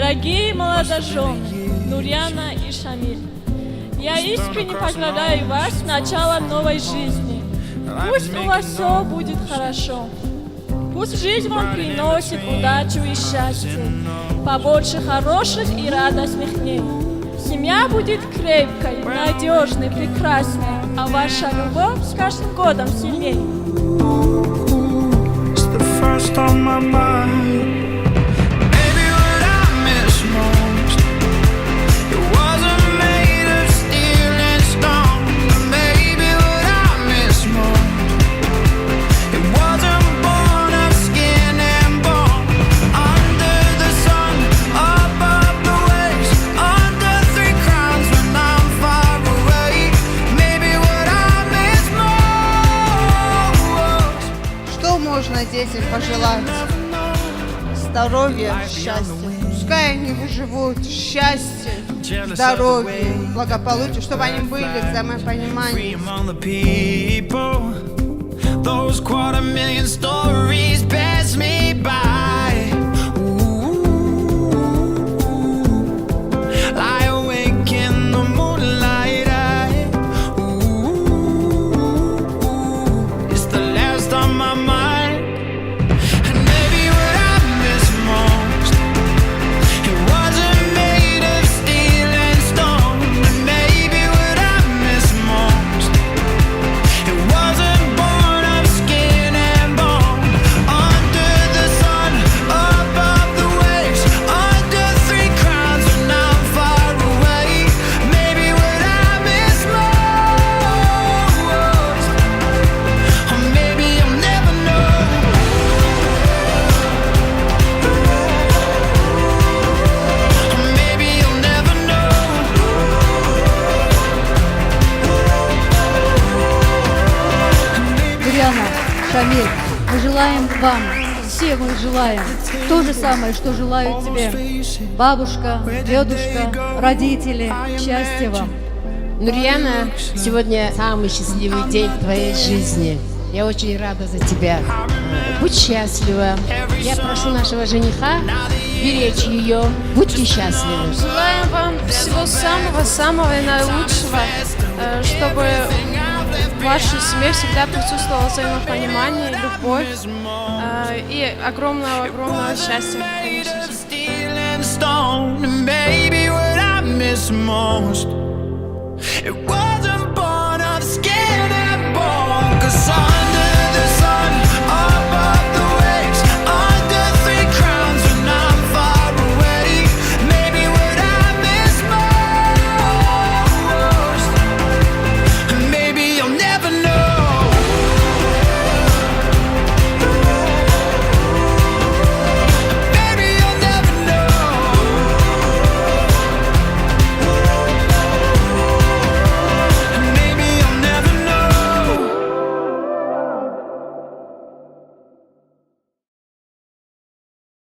Дорогие молодожены, Нурьяна и Шамиль, я искренне поздравляю вас с началом новой жизни. Пусть у вас все будет хорошо. Пусть жизнь вам приносит удачу и счастье, побольше хороших и радостных дней. Семья будет крепкой, надежной, прекрасной, а ваша любовь с каждым годом сильнее. Можно детям пожелать здоровья, счастья. Пускай они выживут счастье, здоровье, благополучие, чтобы они были взаимопонимание. Шамиль, мы желаем вам, все мы желаем то же самое, что желают тебе бабушка, дедушка, родители. Счастья вам. Нурьяна, сегодня самый счастливый день в твоей жизни. Я очень рада за тебя. Будь счастлива. Я прошу нашего жениха беречь ее. Будьте счастливы. Желаем вам всего самого-самого наилучшего, чтобы в вашей семье всегда присутствовало взаимопонимание, любовь и огромного счастья, конечно же.